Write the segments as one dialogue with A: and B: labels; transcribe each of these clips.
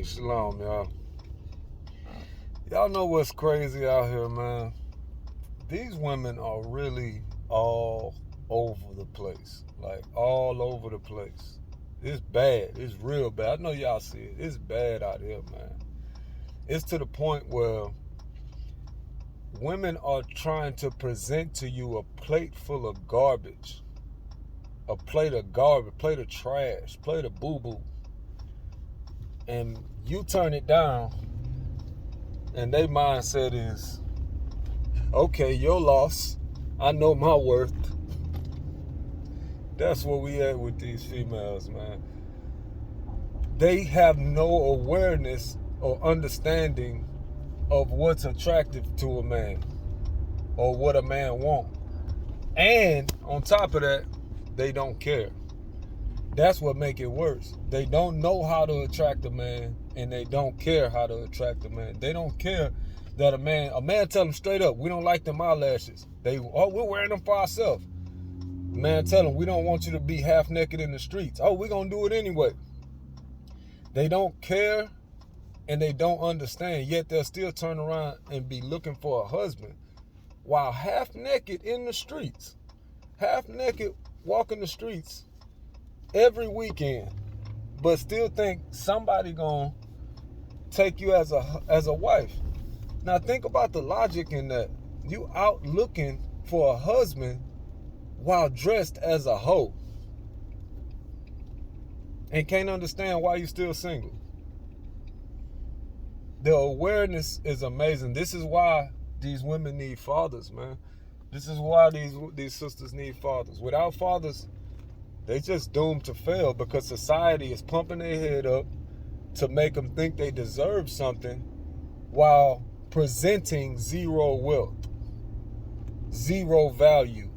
A: Shalom, y'all. Y'all know what's crazy out here, man? These women are really all over the place. Like, all over the place. It's bad. It's real bad. I know y'all see it. It's bad out here, man. It's to the point where women are trying to present to you a plate full of garbage. A plate of garbage, plate of trash, plate of boo-boo. And you turn it down, and their mindset is, okay, your loss. I know my worth. That's where we at with these females, man. They have no awareness or understanding of what's attractive to a man or what a man wants. And on top of that, they don't care. That's what make it worse. They don't know how to attract a man, and they don't care how to attract a man. They don't care that a man tell them straight up, we don't like them eyelashes. We're wearing them for ourselves. Man tell them, we don't want you to be half naked in the streets. Oh, we're going to do it anyway. They don't care, and they don't understand, yet they'll still turn around and be looking for a husband while half naked in the streets. Half naked walking the streets every weekend, but still think somebody gonna take you as a wife. Now think about the logic in that. You out looking for a husband while dressed as a hoe, and can't understand why you still single. The awareness is amazing. This is why these women need fathers, man. This is why these sisters need fathers. Without fathers, they just doomed to fail, because society is pumping their head up to make them think they deserve something while presenting zero wealth, zero value.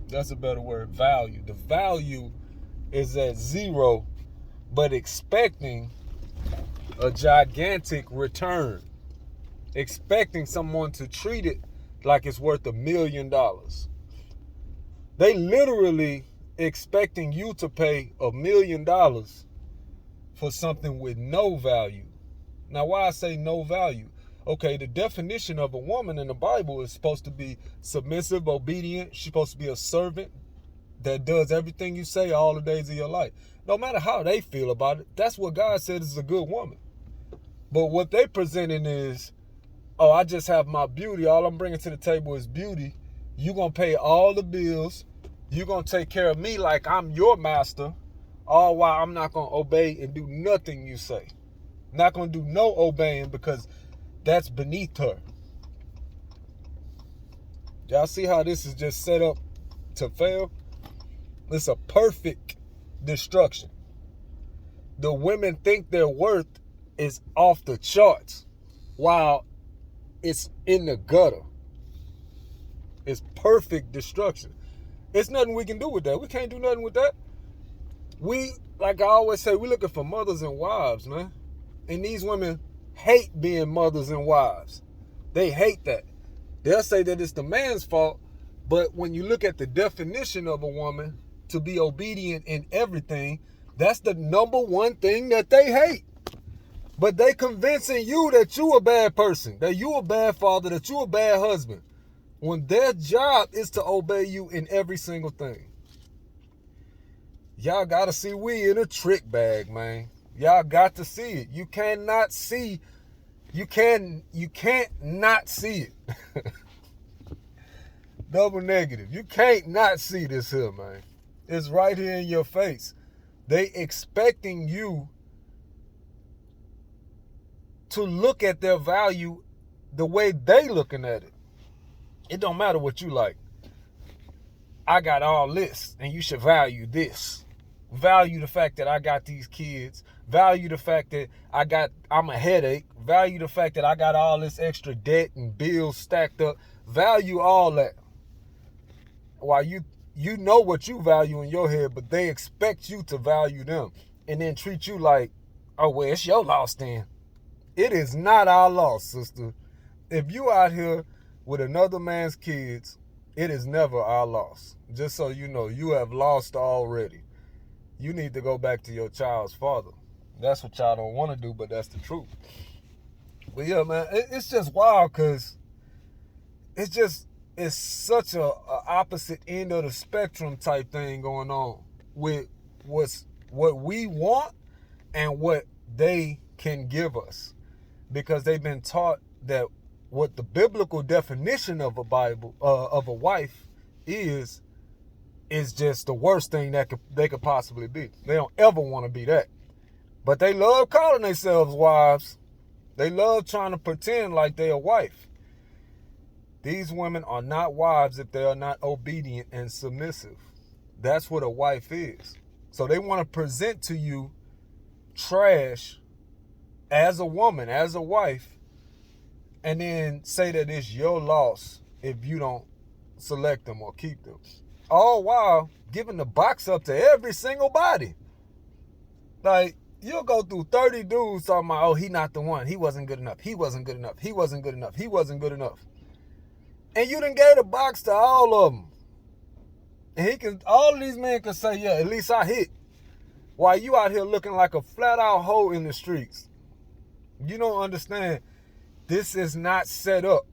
A: That's a better word, value. The value is at zero, but expecting a gigantic return. Expecting someone to treat it like it's worth $1 million. They literally expecting you to pay $1 million for something with no value. Now, why I say no value? Okay, the definition of a woman in the Bible is supposed to be submissive, obedient. She's supposed to be a servant that does everything you say all the days of your life. No matter how they feel about it, that's what God said is a good woman. But what they presenting is, oh, I just have my beauty. All I'm bringing to the table is beauty. You're going to pay all the bills. You're going to take care of me like I'm your master. All while I'm not going to obey and do nothing you say. Not going to do no obeying, because that's beneath her. Y'all see how this is just set up to fail? It's a perfect destruction. The women think their worth is off the charts, while it's in the gutter. It's perfect destruction. It's nothing we can do with that. We can't do nothing with that. We, like I always say, we're looking for mothers and wives, man. And these women hate being mothers and wives. They hate that. They'll say that it's the man's fault, but when you look at the definition of a woman to be obedient in everything, that's the number one thing that they hate. But they convincing you that you a bad person, that you a bad father, that you a bad husband, when their job is to obey you in every single thing. Y'all got to see we in a trick bag, man. Y'all got to see it. You cannot see. You can't not see it. Double negative. You can't not see this here, man. It's right here in your face. They expecting you to look at their value the way they looking at it. It don't matter what you like. I got all this, and you should value this. Value the fact that I got these kids. Value the fact that I'm a headache. Value the fact that I got all this extra debt and bills stacked up. Value all that. While you know what you value in your head, but they expect you to value them and then treat you like, oh, well, it's your loss then. It is not our loss, sister. If you out here with another man's kids, it is never our loss. Just so you know, you have lost already. You need to go back to your child's father. That's what y'all don't want to do, but that's the truth. But yeah, man, it's just wild because it's such a opposite end of the spectrum type thing going on with what we want and what they can give us, because they've been taught that what the biblical definition of a wife is just the worst thing that they could possibly be. They don't ever want to be that, but they love calling themselves wives. They love trying to pretend like they're a wife. These women are not wives if they are not obedient and submissive. That's what a wife is. So they want to present to you trash as a woman, as a wife, and then say that it's your loss if you don't select them or keep them. All while giving the box up to every single body. Like, you'll go through 30 dudes talking about, oh, he not the one. He wasn't good enough. He wasn't good enough. He wasn't good enough. He wasn't good enough. And you done gave the box to all of them. And all of these men can say, yeah, at least I hit. While you out here looking like a flat out hoe in the streets. You don't understand. This is not set up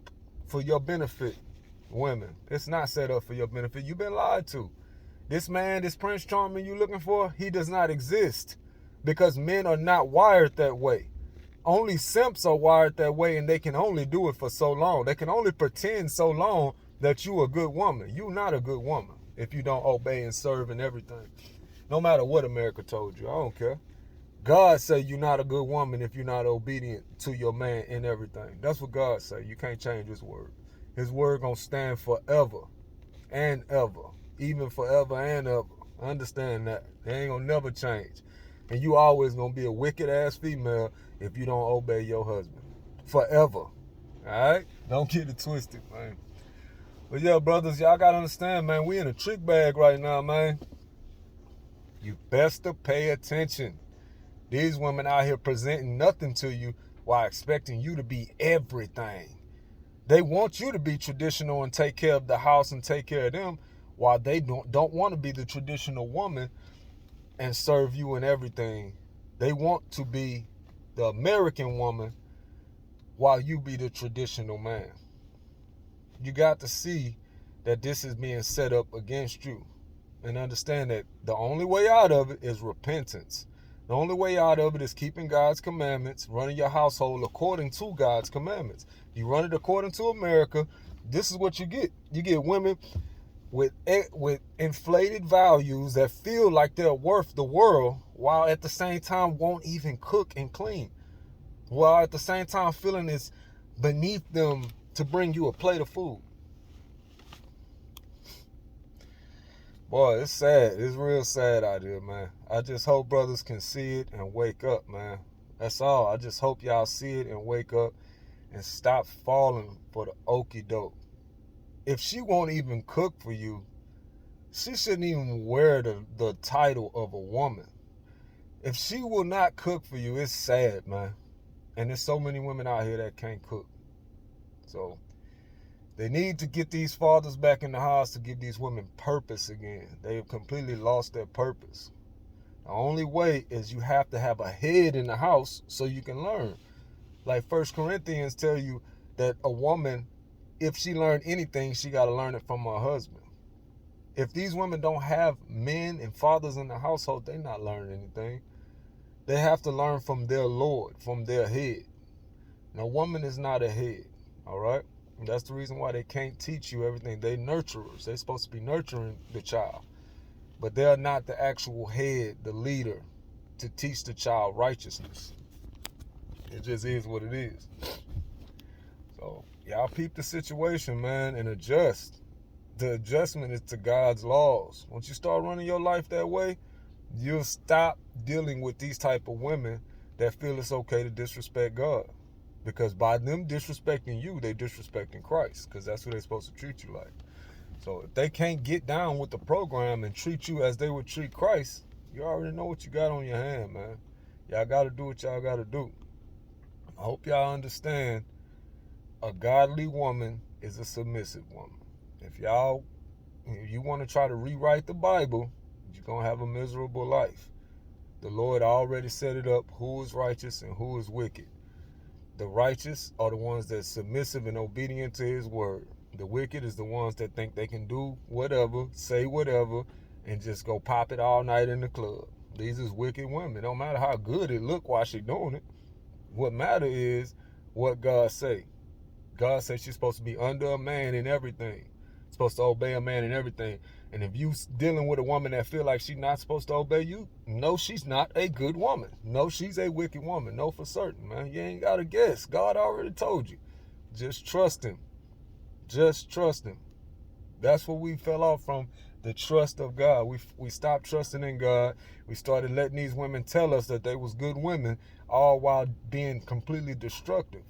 A: for your benefit, women. It's not set up for your benefit. You've been lied to. This man, this Prince Charming you looking for, he does not exist. Because men are not wired that way. Only simps are wired that way, and they can only do it for so long. They can only pretend so long that you a good woman. You not a good woman if you don't obey and serve and everything. No matter what America told you, I don't care. God say you're not a good woman if you're not obedient to your man in everything. That's what God say. You can't change his word. His word gonna stand forever and ever. Even forever and ever. Understand that. It ain't gonna never change. And you always gonna be a wicked ass female if you don't obey your husband. Forever. Alright? Don't get it twisted, man. But yeah, brothers, y'all gotta understand, man, we in a trick bag right now, man. You best to pay attention. These women out here presenting nothing to you while expecting you to be everything. They want you to be traditional and take care of the house and take care of them, while they don't want to be the traditional woman and serve you in everything. They want to be the American woman while you be the traditional man. You got to see that this is being set up against you, and understand that the only way out of it is repentance. The only way out of it is keeping God's commandments, running your household according to God's commandments. You run it according to America, this is what you get. You get women with inflated values that feel like they're worth the world, while at the same time won't even cook and clean. While at the same time feeling it's beneath them to bring you a plate of food. Boy, it's sad. It's real sad out here, man. I just hope brothers can see it and wake up, man. That's all. I just hope y'all see it and wake up and stop falling for the okie doke. If she won't even cook for you, she shouldn't even wear the title of a woman. If she will not cook for you, it's sad, man. And there's so many women out here that can't cook. So they need to get these fathers back in the house to give these women purpose again. They've completely lost their purpose. The only way is you have to have a head in the house so you can learn. Like 1 Corinthians tell you that a woman, if she learned anything, she got to learn it from her husband. If these women don't have men and fathers in the household, they're not learning anything. They have to learn from their Lord, from their head. Now, a woman is not a head, all right? And that's the reason why they can't teach you everything. They nurturers. They're supposed to be nurturing the child. But they're not the actual head, the leader, to teach the child righteousness. It just is what it is. So, y'all peep the situation, man, and adjust. The adjustment is to God's laws. Once you start running your life that way, you'll stop dealing with these type of women that feel it's okay to disrespect God. Because by them disrespecting you, they disrespecting Christ. Because that's who they're supposed to treat you like. So if they can't get down with the program and treat you as they would treat Christ, you already know what you got on your hand, man. Y'all got to do what y'all got to do. I hope y'all understand a godly woman is a submissive woman. If you want to try to rewrite the Bible, you're going to have a miserable life. The Lord already set it up, who is righteous and who is wicked. The righteous are the ones that's submissive and obedient to his word. The wicked is the ones that think they can do whatever, say whatever, and just go pop it all night in the club. These is wicked women. No matter how good it look while she doing it. What matter is what God say. God says she's supposed to be under a man in everything. Supposed to obey a man in everything. And if you dealing with a woman that feel like she's not supposed to obey you, no, she's not a good woman. No, she's a wicked woman. No, for certain, man. You ain't got to guess. God already told you. Just trust him. Just trust him. That's what we fell off from, the trust of God. We stopped trusting in God. We started letting these women tell us that they was good women, all while being completely destructive.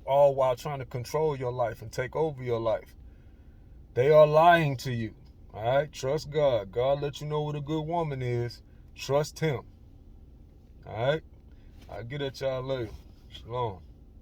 A: All while trying to control your life and take over your life. They are lying to you. All right? Trust God. God let you know what a good woman is. Trust him. All right? I'll get at y'all later. Shalom.